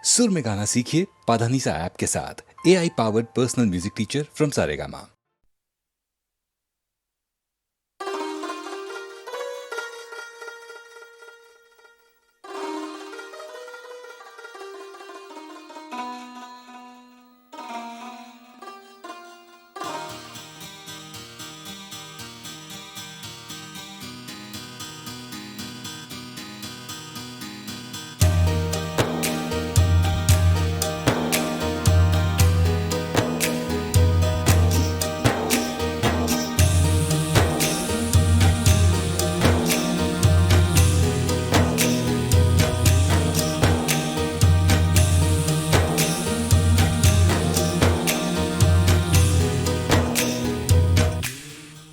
सुर में गाना सीखिए पाधानीसा ऐप के साथ। AI powered personal music teacher from Saregama.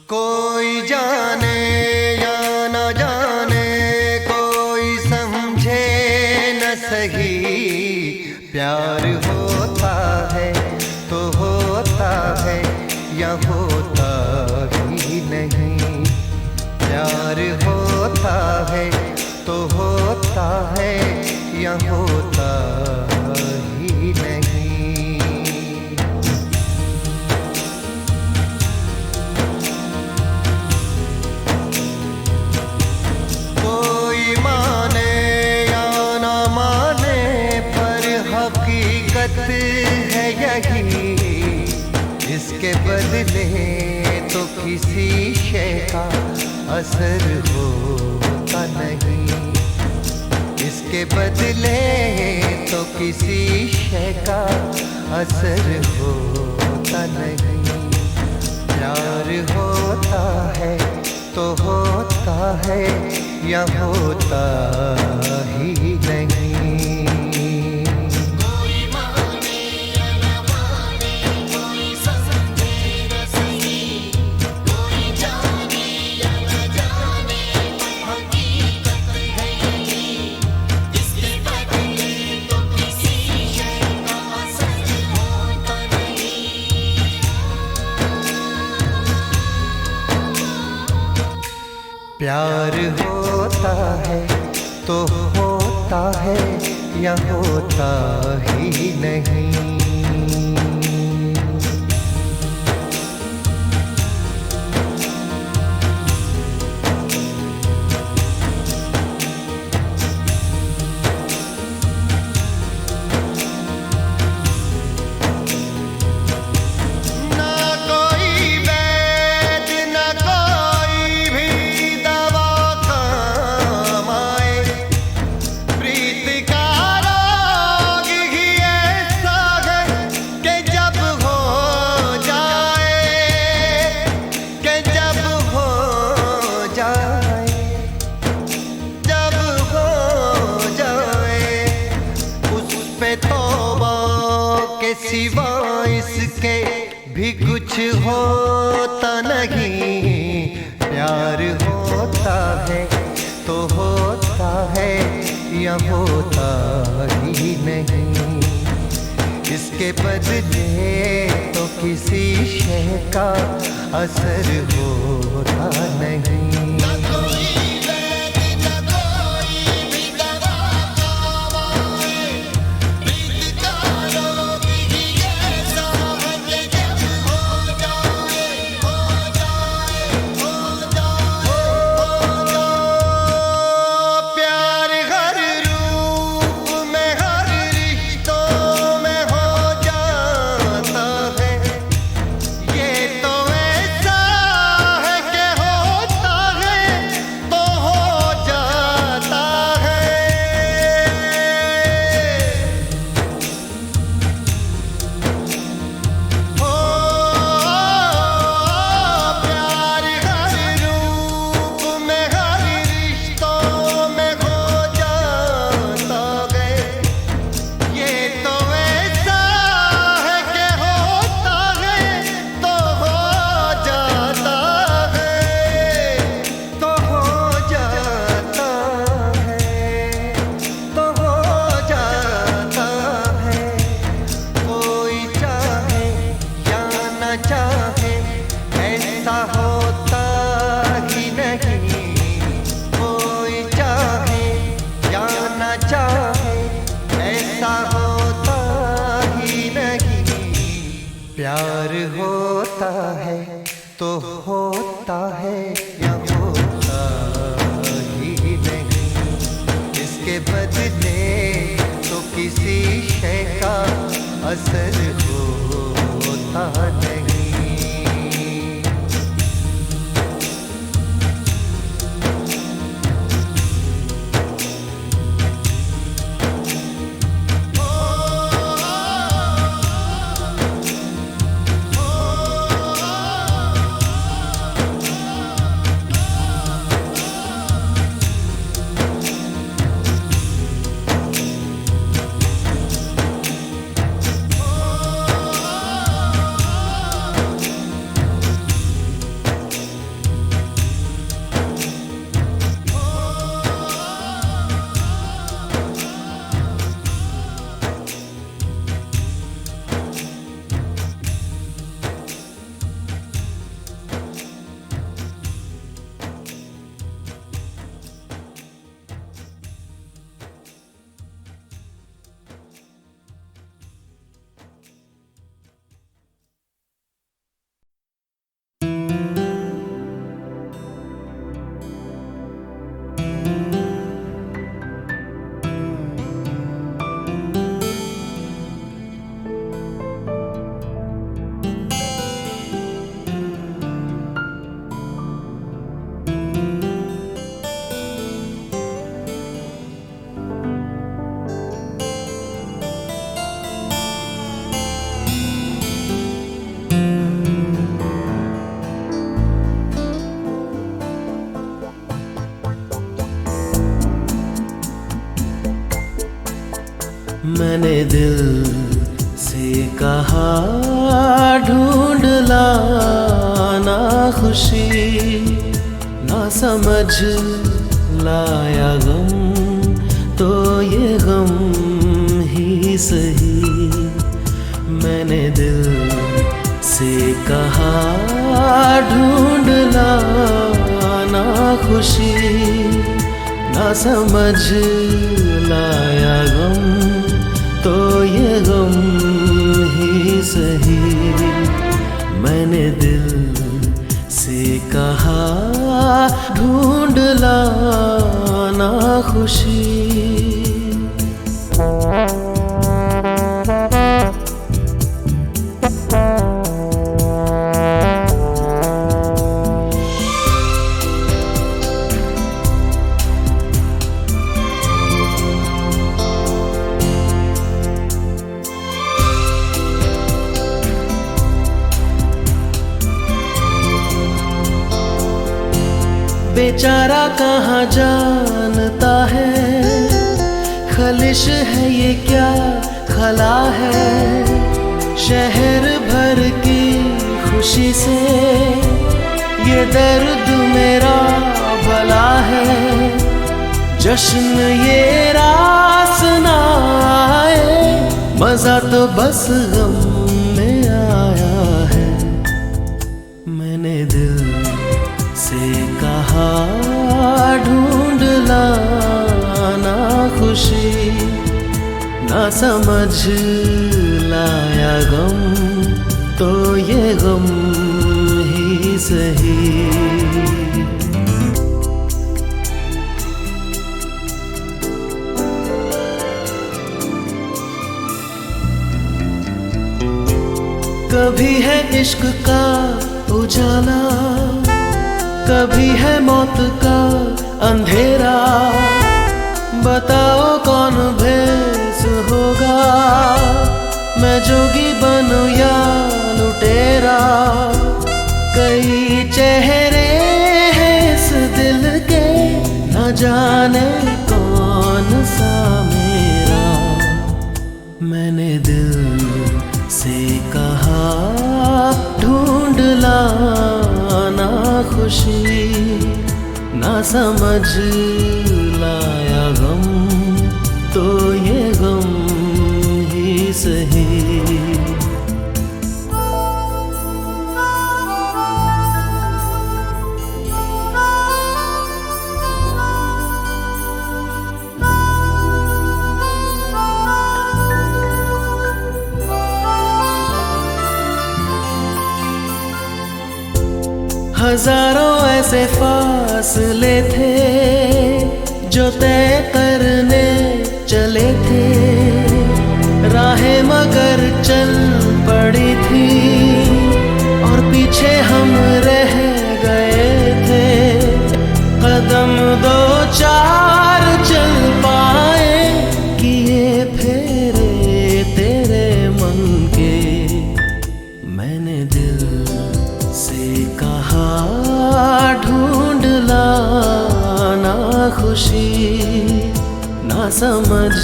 कोई जाने या न जाने, कोई समझे न सही, प्यार होता है तो होता है या होता ही नहीं। प्यार होता है तो होता है या होता ही नहीं। है यही, इसके बदले तो किसी शय का असर होता नहीं। इसके बदले तो किसी शय का असर होता नहीं। प्यार होता है तो होता है या होता ही नहीं। प्यार होता है तो होता है या होता ही नहीं। सिवा इसके भी कुछ होता नहीं। प्यार होता है तो होता है या होता ही नहीं। इसके बदले तो किसी शय का असर होता नहीं। होता है ऐसा होता ही नहीं। प्यार होता है तो होता है या होता ही नहीं। इसके बदले तो किसी शय का असर होता नहीं। मैंने दिल से कहा ढूंढ लाना खुशी, ना समझ लाया गम तो ये गम ही सही। मैंने दिल से कहा ढूंढ लाना खुशी, ना समझ लाया गम तो ये गम ही सही। मैंने दिल से कहा ढूंढ लाना खुशी। बेचारा कहाँ जानता है, खलिश है ये क्या खला है। शहर भर की खुशी से ये दर्द मेरा भला है। जश्न ये रास ना आए, मजा तो बस गम में आया है। मैंने दिल से कहा ढूंढ लाना खुशी, ना समझ लाया गम तो ये गम ही सही। कभी है इश्क का उजाला, कभी है मौत का अंधेरा। बताओ कौन भेस होगा, मैं जोगी बनूं या लुटेरा। कई चेहरे हैं इस दिल के, न जाने कौन सा मेरा। मैंने दिल से कहा ढूंढ लाना खुशी, ना समझ लाया गम तो ये गम ही सही। हजारों ऐसे फासले थे जो तय करने चले थे, राहें मगर चल पड़ी थी और पीछे हम रह गए थे। कदम दो चार चल पाए किए फेरे तेरे मन के। मैंने दिल से कहा ढूंढ लाना खुशी, ना समझ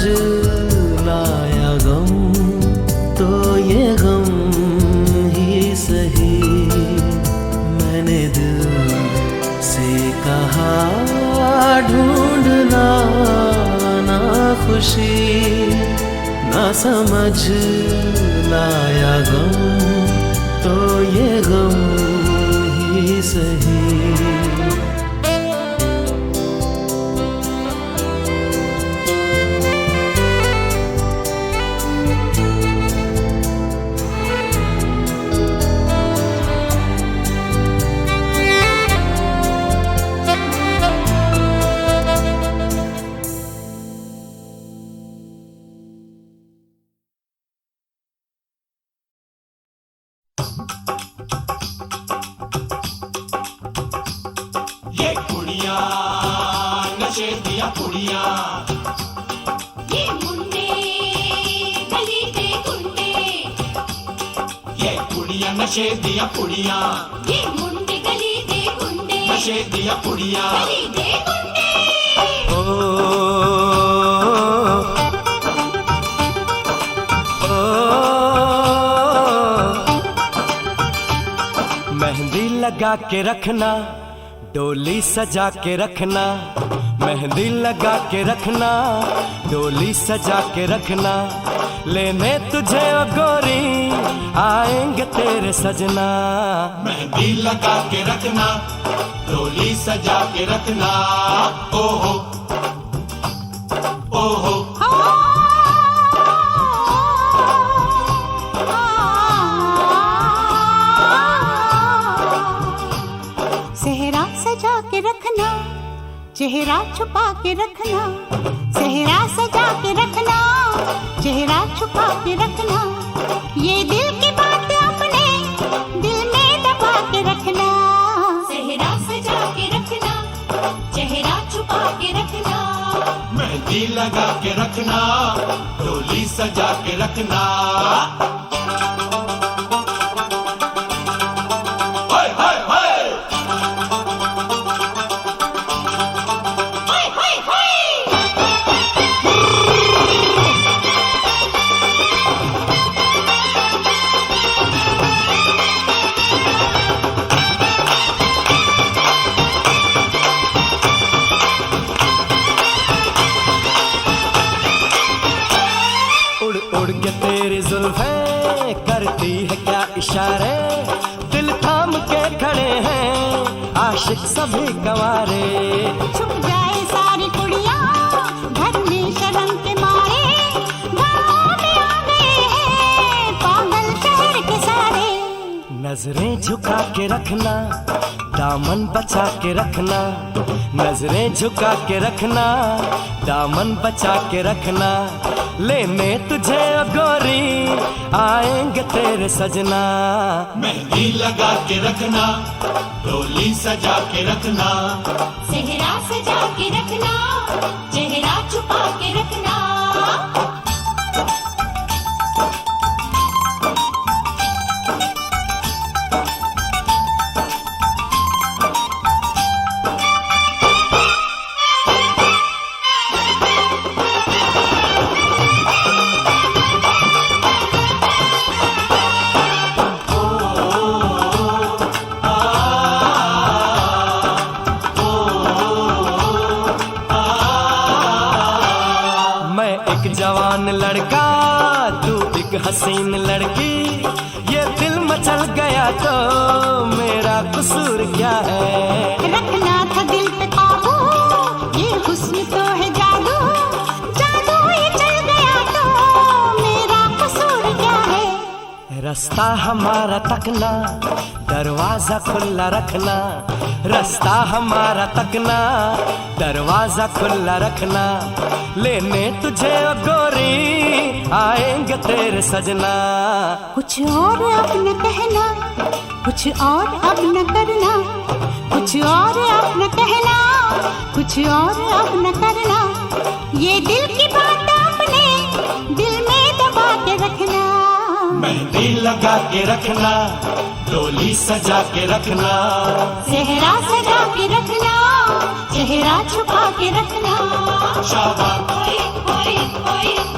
लाया गम तो ये गम ही सही। मैंने दिल से कहा ढूंढ लाना खुशी, ना समझ लाया गम तो ये गम ही सही। ये कुड़ियाँ नशे दिया कुड़ियाँ, ये मुंडे गली दे गुंडे, ये कुड़ियाँ नशे दिया कुड़ियाँ, ये मुंडे गली दे गुंडे, नशे दिया कुड़ियाँ। गली दे गुंडे। मेहंदी लगा के रखना, डोली सजा के रखना, मेहंदी लगा के रखना, डोली सजा के रखना, लेने तुझे ओ गोरी आएंगे तेरे सजना। मेहंदी लगा के रखना, डोली सजा के रखना, ओहो ओहो। सेहरा सजा के रखना, चेहरा छुपा के रखना, सेहरा सजा के रखना, चेहरा छुपा के रखना, ये दिल की बात अपने दिल में दबा के रखना। सेहरा सजा के रखना, चेहरा छुपा के रखना, मेहंदी लगा के रखना, डोली सजा के रखना। उड़ उड़ के तेरी जुल्फें करती है क्या इशारे, दिल थाम के खड़े हैं आशिक सभी गवारे। छुप जाए सारी कुड़ियाँ घर में शर्म के मारे, गाँव में आ गए हैं पागल शहर के सारे। नजरें झुका के रखना, दामन बचा के रखना, नजरें झुका के रखना, दामन बचा के रखना, लेने तुझे ओ गोरी आएंगे तेरे सजना। मेहंदी लगा के रखना, डोली सजा के रखना, सेहरा सजा के रखना, चेहरा छुपा के रखना। जवान लड़का तू एक हसीन लड़की, ये दिल मचल गया तो मेरा कसूर क्या है। रखना था दिल पे काबू, ये हुस्न तो है जादू, जादू ये चल गया तो मेरा कसूर क्या है। रास्ता हमारा तकना, दरवाजा खुला रखना। रास्ता हमारा तकना, दरवाजा खुला रखना। लेने तुझे ओ गोरी आएंगे तेरे सजना। कुछ और अब न कहना, कुछ और अब न करना। कुछ और अब न कहना, कुछ और अब न करना। ये दिल की बात अपने दिल में दबा के रखना। मेहंदी लगा के रखना, डोली सजा के रखना। सेहरा सजा के रखना, चेहरा छुपा के रखना। शाबा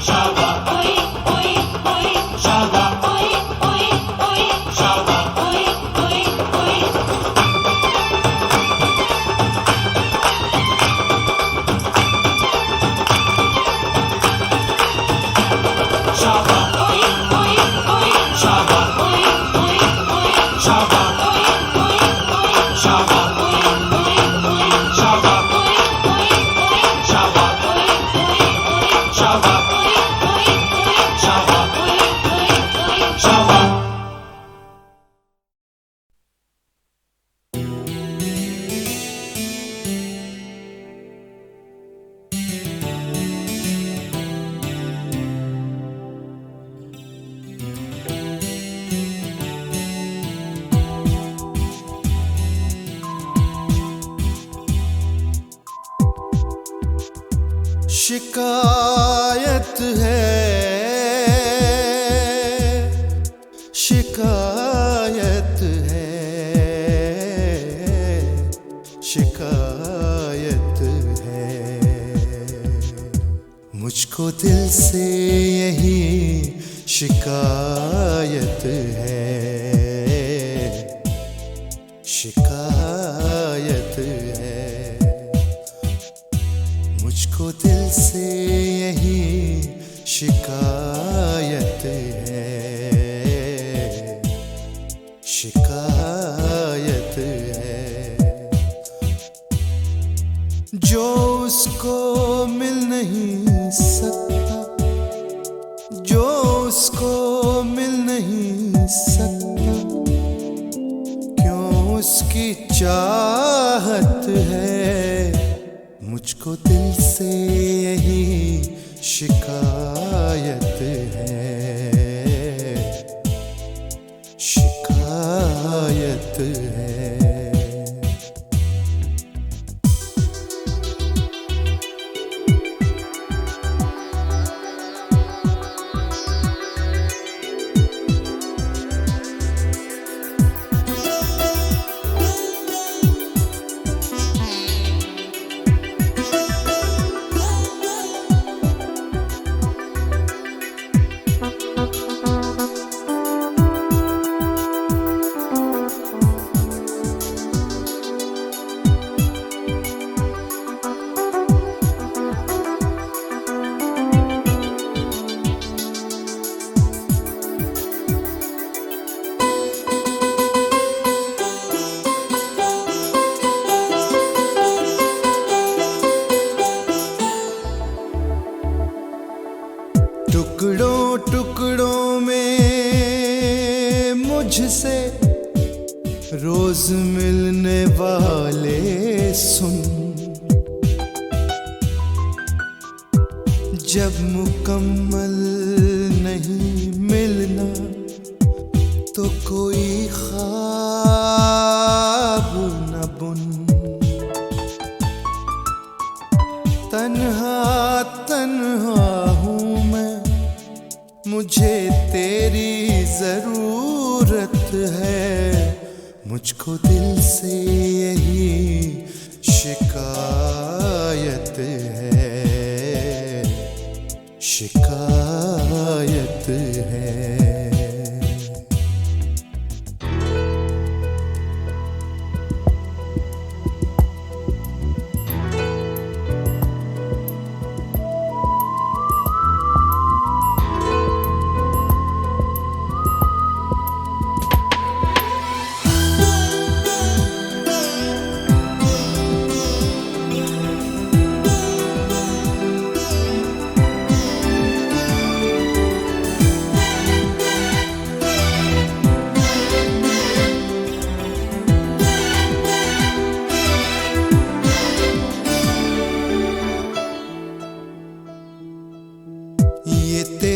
शाबा शाबा शाबा। शिकायत है, शिकायत है, शिकायत है। मुझको दिल से यही शिकायत है, शिकायत है। मुझको दिल से यही शिकायत है, शिकायत है। जो उसको मिल नहीं सकता, जो उसको मिल नहीं सकता, क्यों उसकी चाहत है। मुझको दिल से यही शिकायत है, शिकायत है। टुकड़ों टुकड़ों में मुझसे रोज मिलने वाले सुन, जब मुकम्मल नहीं मिलना तो कोई ख्वाब न बुन। तन्हा तन्हा हूँ मैं, मुझे तेरी जरूरत है। मुझको दिल से यही शिकायत है, शिकायत है।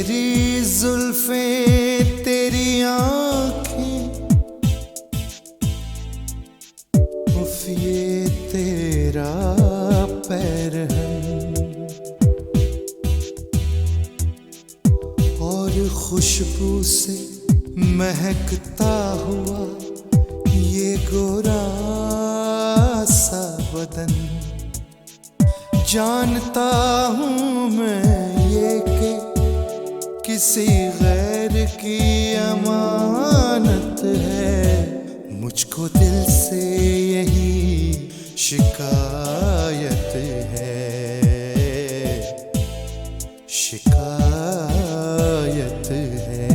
तेरी जुल्फें तेरी आंखें, उफ ये तेरा पैरहन, और खुशबू से महकता हुआ ये गोरा सा बदन। जानता हूँ मैं ये कि किसी गैर की अमानत है, मुझको दिल से यही शिकायत है, शिकायत है।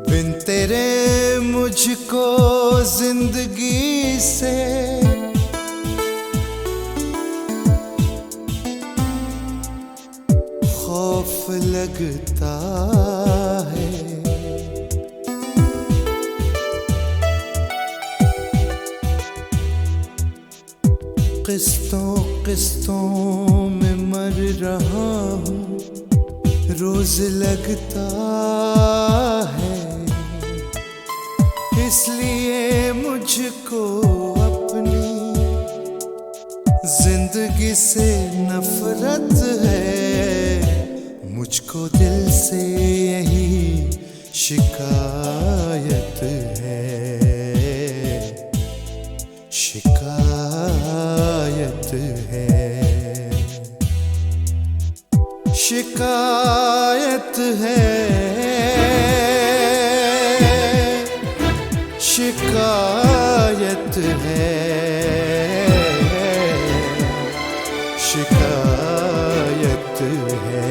बिन तेरे मुझको जिंदगी से खौफ लगता है, किस्तों किस्तों में मर रहा हूँ, रोज लगता है, इसलिए मुझको अपनी जिंदगी से नफरत है, मुझको दिल से यही शिकायत है, शिकायत है, शिकायत है, शिकायत है, शिकायत है।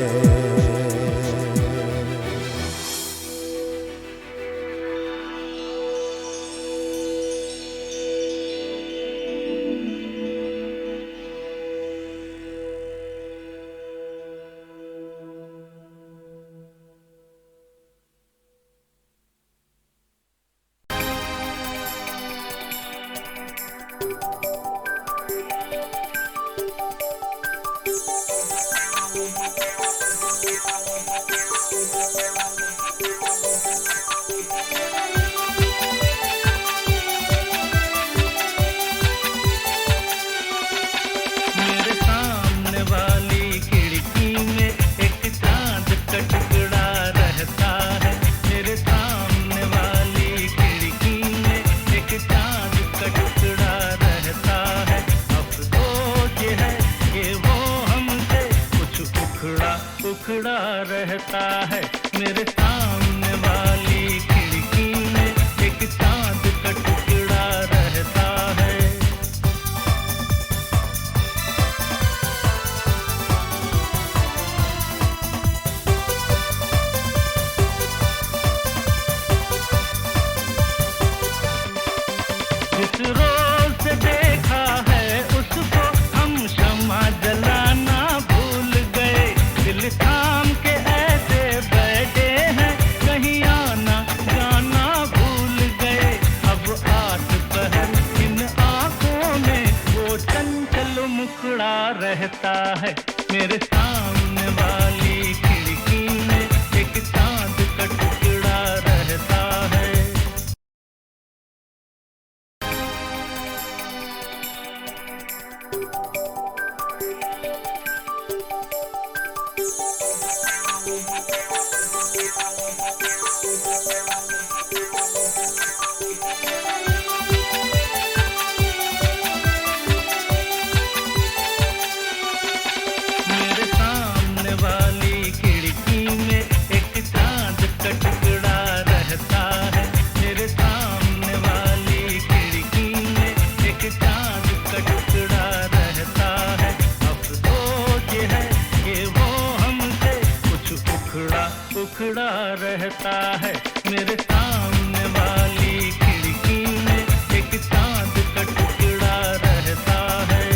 उखड़ा रहता है मेरे सामने वाली खिड़की में, एक चांद का टुकड़ा रहता है। जिस रोज से देखा है उसको हम शम्मा जलाना भूल गए, दिल थाम के ऐसे बैठे हैं कहीं आना जाना भूल गए। अब आठ पहर इन आंखों में वो चंचल मुखड़ा रहता है मेरे सामने वाली खिड़की में, एक चांद का टुकड़ा रहता है। मेरे सामने वाली खिड़की में एक चांद का टुकड़ा रहता है, मेरे सामने वाली खिड़की में एक चांद का टुकड़ा रहता है। अफसोस ये टुकड़ा रहता है। मेरे सामने वाली खिड़की में एक चांद का टुकड़ा रहता है।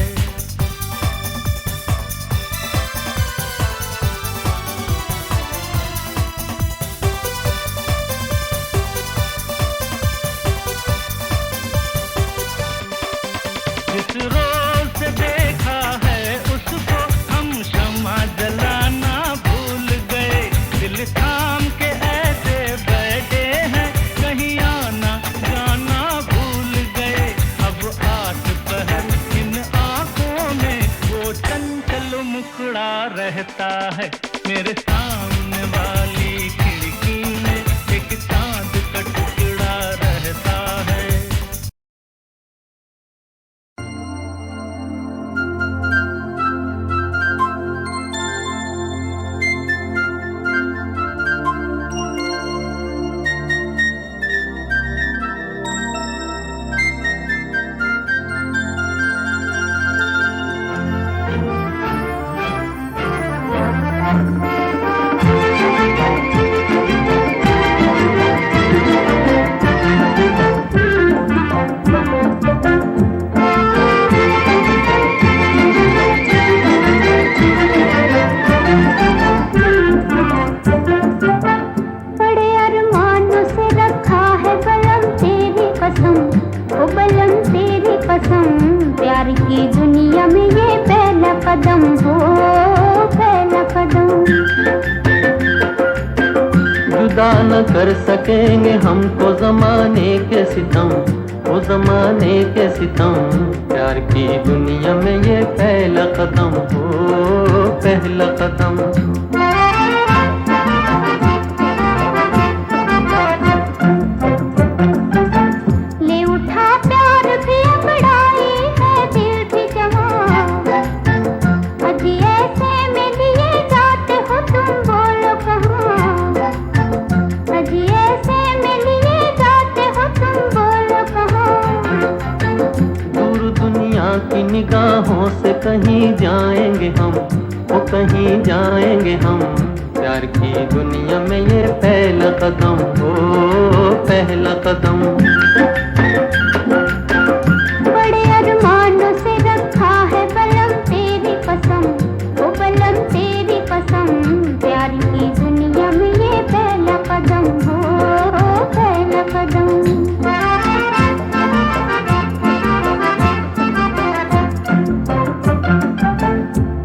जिस रोज से देखा है उसको हम शम्मा जलाना भूल गए। दिल थाम के ऐसे बैठे हैं कहीं आना जाना भूल गए। अब आठ पहर इन आंखों में वो चंचल मुखड़ा रहता है। मेरे सामने वाली खिड़की में एक चांद का टुकड़ा रहता है। बड़े अरमानों से रखा है बलम तेरी कसम, ओ बलम तेरी कसम। प्यार की दुनिया में ये पहला कदम हो, पहला कदम। जुदा न कर सकेंगे हमको जमाने के सितम, वो जमाने के सितम। प्यार की दुनिया में ये पहला कदम हो, पहला कदम। ले उठा प्यार भी बड़ाई है दिल भी जहाँ। अजी ऐसे में लिए जाते हो तुम बोलो कहाँ। अजी ऐसे में लिए जाते हो तुम बोलो कहाँ। दूर दुनिया की निगाहों से कहीं जाएंगे हम, वो कहीं जाएंगे हम। प्यार की दुनिया में ये पहला कदम हो, पहला कदम। बड़े अरमानों से रखा है बलम तेरी कसम, ओ बलम तेरी कसम। प्यार की दुनिया में ये पहला कदम हो, पहला कदम।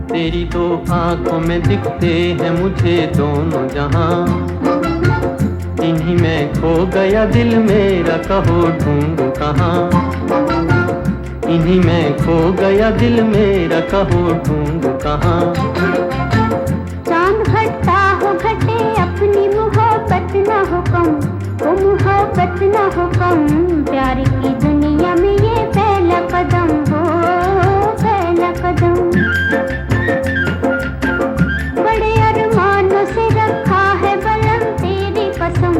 तेरी दो आंखों में दिखते हैं मुझे दोनों जहां। इन्हीं में खो गया दिल मेरा, कहो ढूंढूं कहाँ। इन्हीं में खो गया दिल मेरा, कहो ढूंढूं कहाँ। चांद घटता हो घटे अपनी मोहब्बत न हो कम, वो मोहब्बत न हो कम। प्यार की दुनिया में ये पहला कदम हो, पहला कदम। बड़े अरमानों से रखा है बलम तेरी कसम,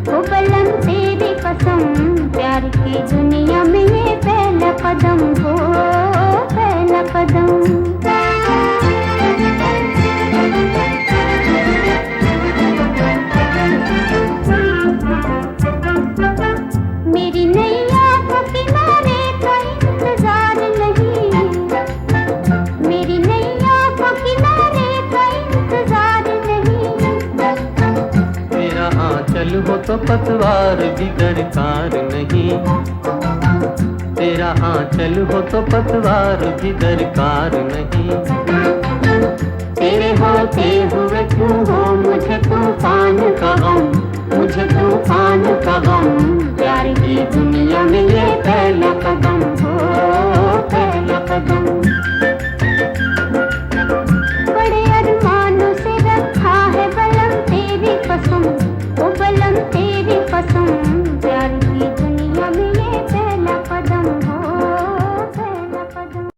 ओ बलम तेरी कसम। प्यार की दुनिया में ये पहला कदम हो, पहला कदम। मेरी नैया को किनारे का इंतजार नहीं। मेरी नैया को किनारे का इंतजार नहीं। मेरा आंचल हो तो पतवार भी दरकार नहीं। तेरा आंचल हो तो पतवार भी दरकार नहीं। तेरे होते हुए तू हो मुझे तूफान का गम, मुझे तूफान का गम। प्यार की दुनिया में ये पहला कदम हो, पहला कदम। बड़े अरमानों से रखा है बलम तेरी कसम, ओ बलम तेरी कसम। प्यार की दुनिया में ये पहला कदम हो, पहला कदम।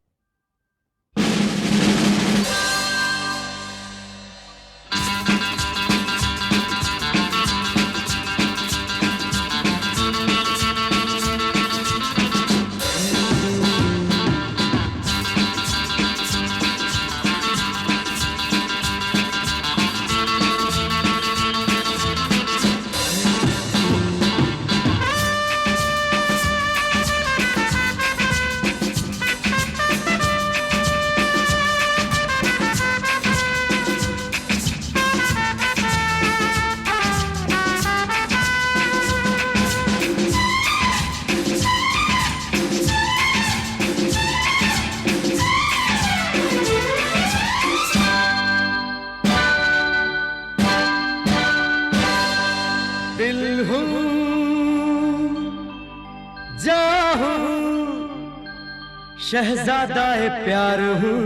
शहजादा प्यार हूँ,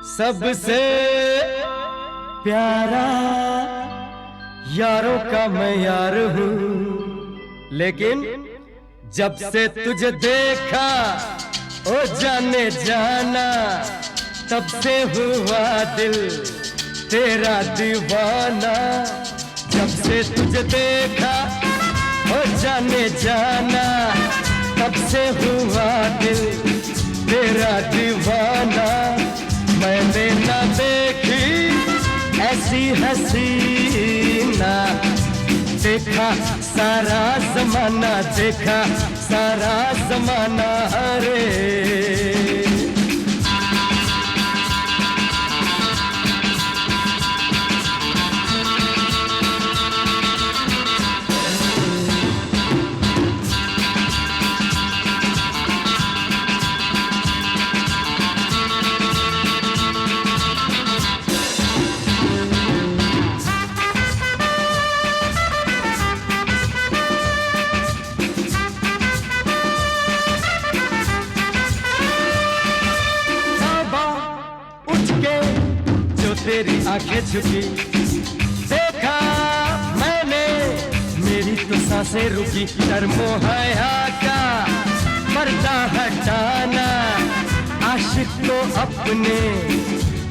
सबसे प्यारा यारों का मैं यार हूँ। लेकिन जब से तुझे देखा ओ जाने जाना, तब से हुआ दिल तेरा दीवाना। जब से तुझे देखा ओ जाने जाना, तब से हुआ दिल तेरा दीवाना। मैंने ना देखी ऐसी हसीना, देखा सारा जमाना, देखा सारा जमाना रे। तेरी आंखें झुकी, देखा मैंने मेरी तो सांसें रुकी। शर्मो हया का पर्दा हटाना, आशिक को अपने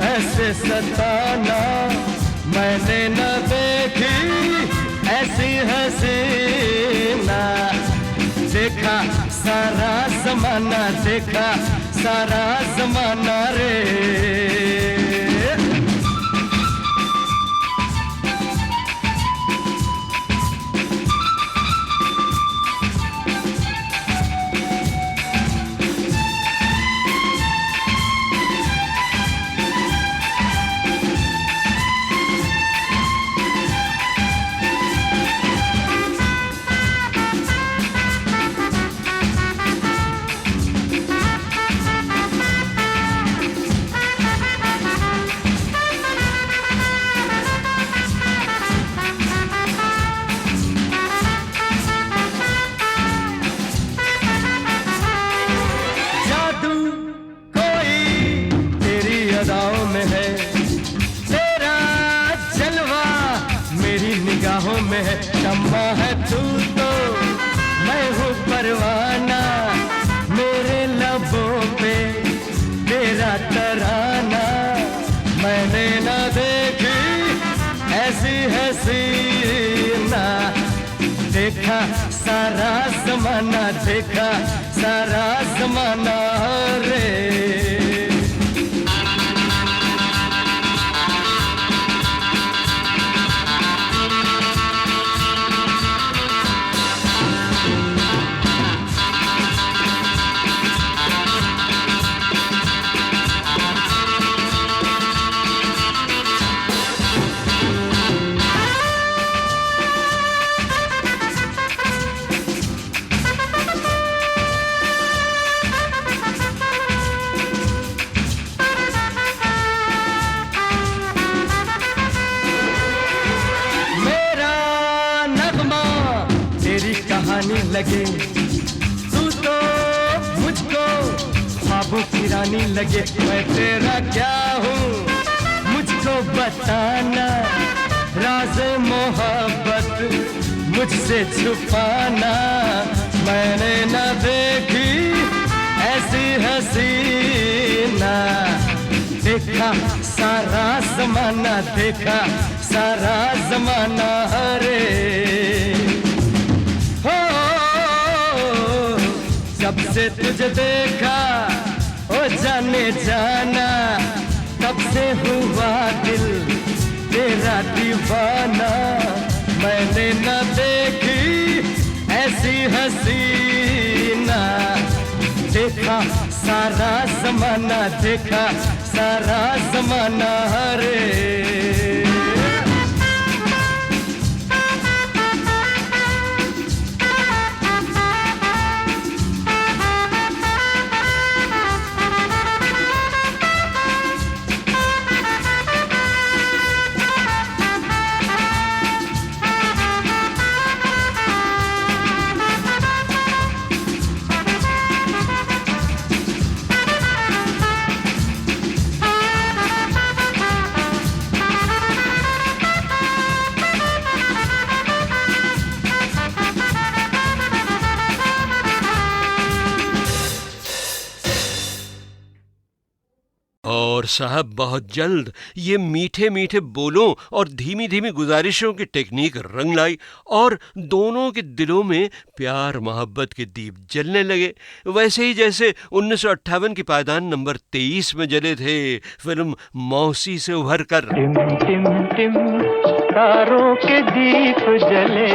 ऐसे सताना। मैंने न देखी ऐसी हसीना, देखा सारा जमाना, देखा सारा जमाना रे। में है तेरा जलवा, मेरी निगाहों में है। शम्मा है तू तो मैं हूँ परवाना, मेरे लबों पे तेरा तराना। मैंने न देखी ऐसी हसीना, देखा सारा जमाना, देखा सारा जमाना रे। लगे तू तो मुझको ख्वाबों की रानी लगे। मैं तेरा क्या हूँ मुझको बताना, राज़ मोहब्बत मुझसे छुपाना। मैंने न देखी ऐसी हसीना, देखा सारा ज़माना, देखा सारा ज़माना रे। जब से तुझे देखा ओ जाने जाना, तब से हुआ दिल तेरा दीवाना। मैंने न देखी ऐसी हसीना, देखा सारा जमाना, देखा सारा जमाना रे। और साहब बहुत जल्द ये मीठे मीठे बोलों और धीमी धीमी गुजारिशों की टेक्निक रंग लाई और दोनों के दिलों में प्यार मोहब्बत के दीप जलने लगे, वैसे ही जैसे 1958 की पायदान नंबर 23 में जले थे फिल्म मौसी से उभर कर। टिम टिम टिम तारों के दीप जले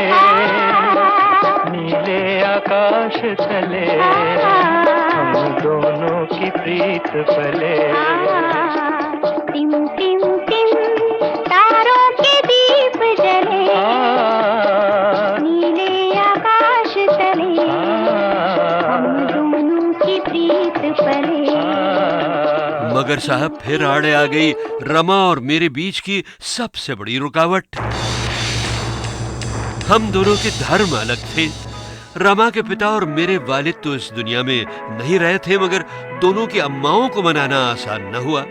नीले आकाश तले हम दोनों की प्रीत पले। टिम टिम टिम तारों के दीप जले नीले आकाश तले हम दोनों की प्रीत पले। मगर साहब फिर आड़े आ गई रमा और मेरे बीच की सबसे बड़ी रुकावट। हम दोनों के धर्म अलग थे। रमा के पिता और मेरे वालिद तो इस दुनिया में नहीं रहे थे, मगर दोनों की अम्माओं को मनाना आसान न हुआ,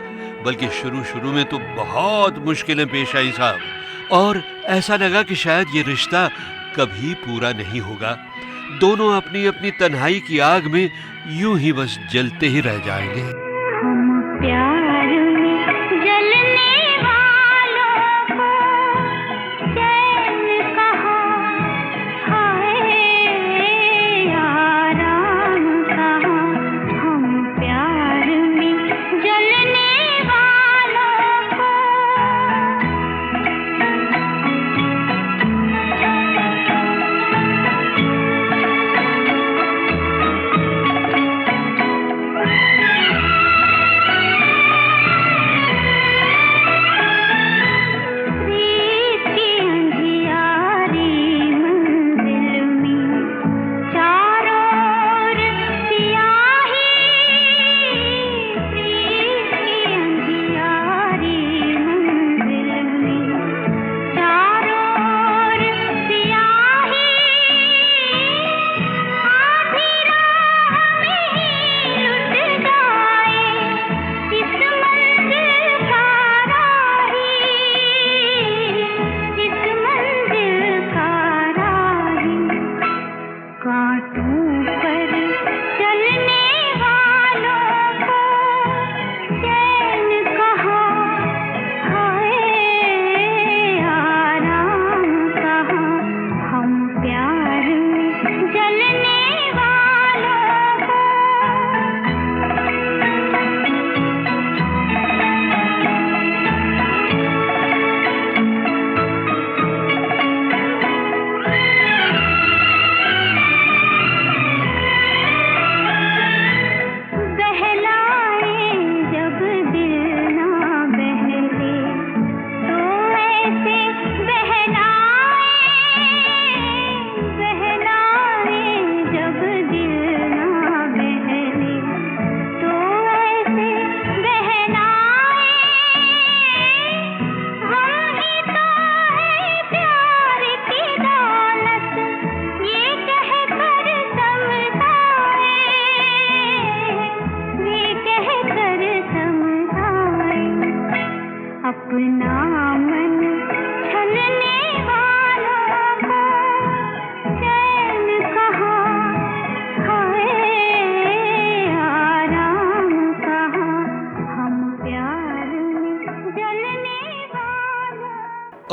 बल्कि शुरू में तो बहुत मुश्किलें पेश आई साहब। और ऐसा लगा कि शायद ये रिश्ता कभी पूरा नहीं होगा। दोनों अपनी अपनी तन्हाई की आग में यूं ही बस जलते ही रह जाएंगे। हम प्यार में जलने वालों को चैन कहाँ, हाय आराम कहाँ। हम प्यार में जलने वालों को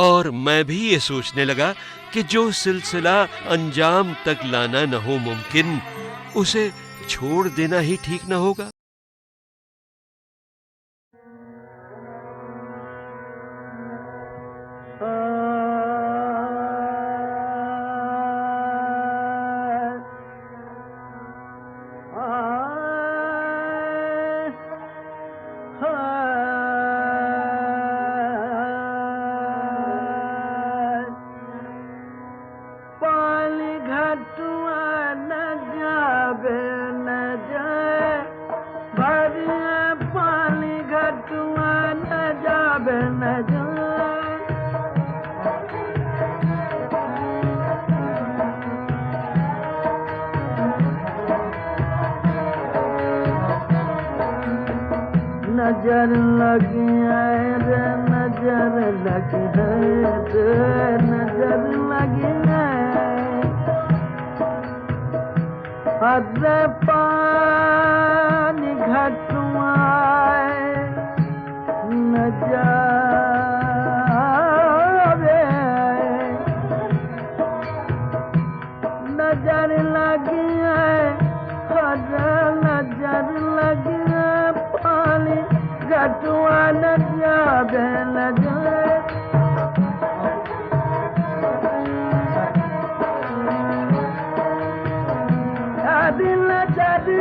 और मैं भी ये सोचने लगा कि जो सिलसिला अंजाम तक लाना न हो मुमकिन, उसे छोड़ देना ही ठीक न होगा। नजर लगी है रे, नजर लगी है रे, नजर लगी है। अरे पानी घटुआए जावे नजर लगी है नजर लगी है पानी घटुआ न जावे नजर दिल जदी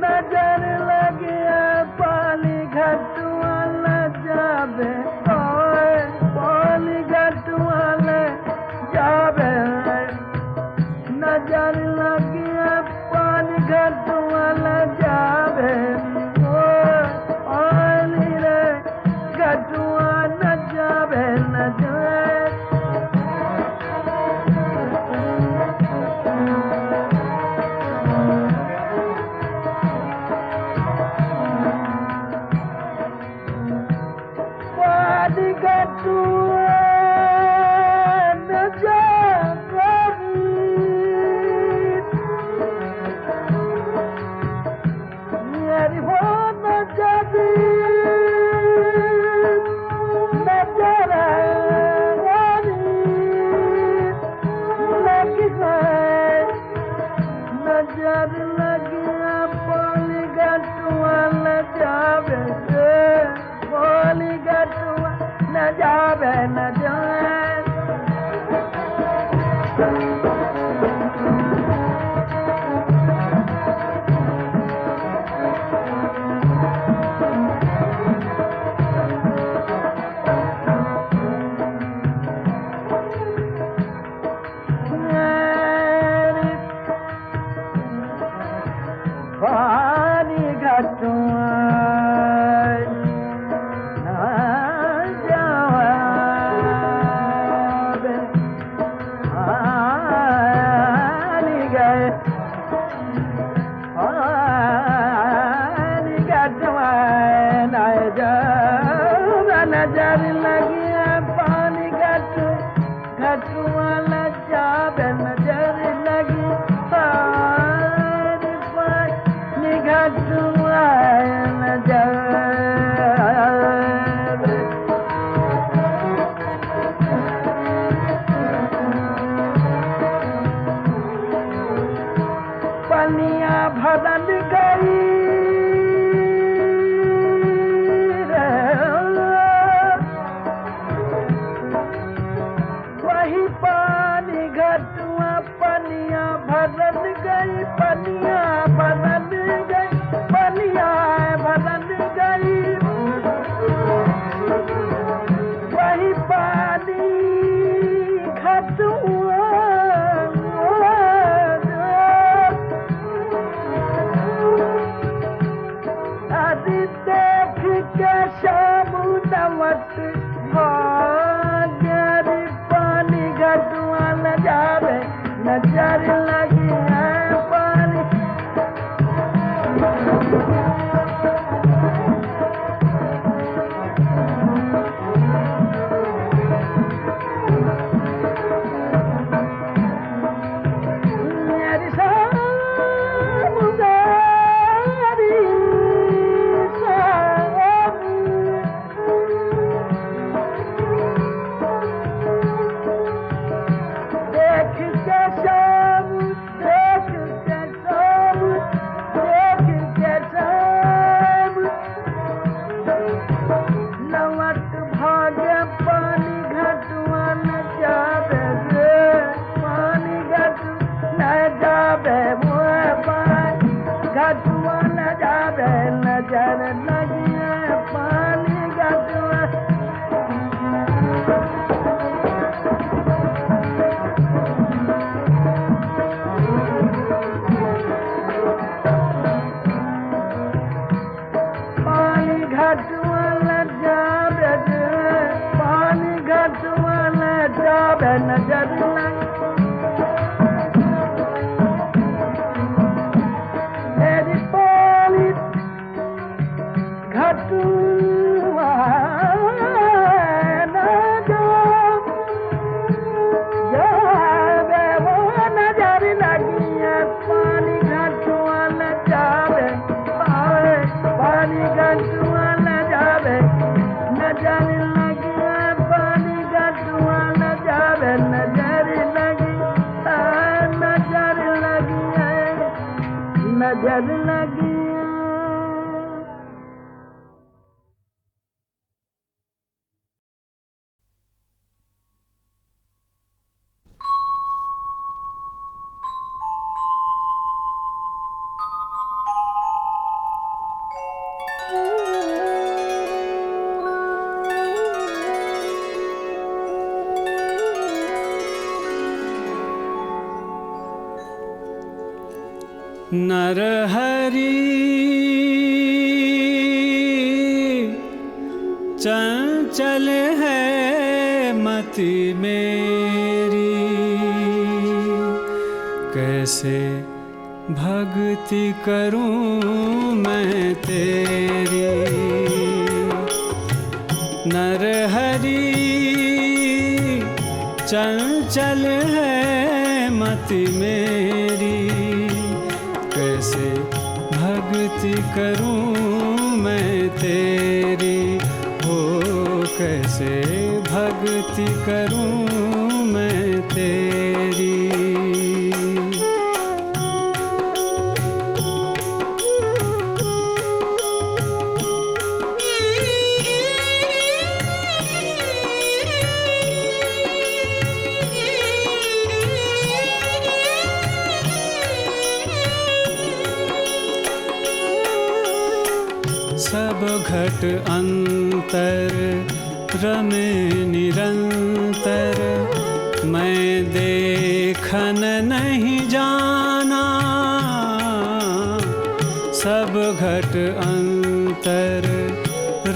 नजर लगे पानी घटुआ न जावे पानी घटुआ न जावे नजर लगे पानी घटुआ न जावे पानी रे घटुआ न जावे न जावे पानी घटुआ न जावे मेरी हो न जावे नजर लगी है नजर लगी पानी घटुआ न जावे पानी घटुआ न जावे न जावे पानी घटुआ न जावे पानी गए पानी घटुआ न जावे नजर लगी पानी घटुआ न जावे नजर लगी पानी घटुआ न जावे पनिया भरल गई रे वही पानी घटुआ पनिया भरल गई पनिया भरल गई पनिया भरल गई वही पानी घटुआ आदि देख के शामुदवत गरी पानी घटुआ न जावे नजर लगी है पानी मेरी सामुदारी देख के शाम देख के शाम देख के शाम लवट भागे पानी घटुआ न जावे रे पानी घटु न जावे वो पानी घटुआ न जावे नजर लगी पानी घटुआ पानी घटुआ न जावे पानी घटुआ न जावे नजर लगी मेरी पानी घटुआ न जावे नरहरि चंचल है मति मेरी, कैसे भक्ति करूं मैं तेरी। नरहरि चंचल है मति मेरी, कैसे भक्ति करूं मैं तेरी। हो कैसे भक्ति करूं मैं तेरी। सब घट अंतर रमे निरंतर, मैं देखन नहीं जाना। सब घट अंतर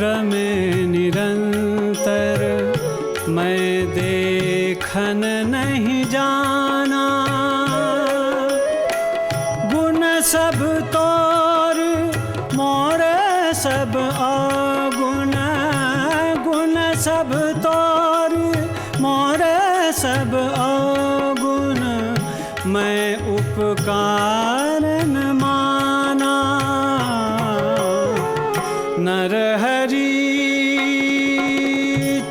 रमे निरंतर, मैं देखन नहीं जाना। गुण सब तोर मोर सब अवगुण, गुण सब तोर मोर सब अवगुण, मैं उपकार न माना। नरहरि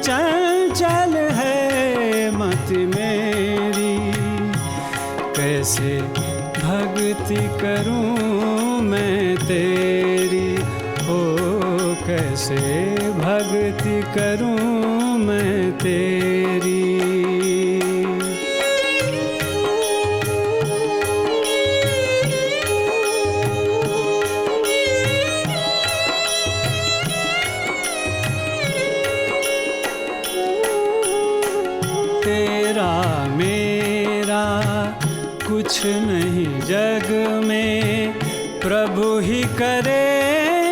चंचल है मति मेरी, कैसे भक्ति करूं मैं तेरी। हो कैसे भक्ति करूं मैं तेरी। तेरा मेरा कुछ नहीं जग में, प्रभु ही करे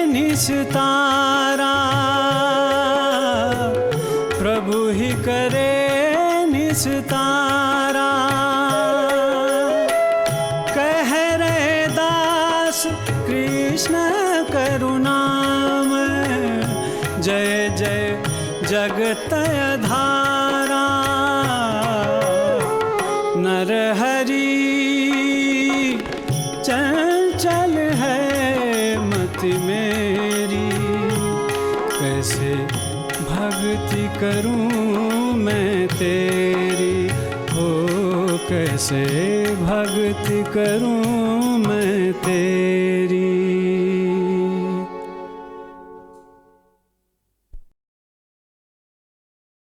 निस्तारा। प्रभु ही करे निस्तारा। कह रहे दास कृष्ण करुणामय, जय जय जगत धारा। नरहरि चंचल है मति मेरी, कैसे भक्ति करूं मैं तेरी। हो कैसे भक्ति करूं मैं तेरी।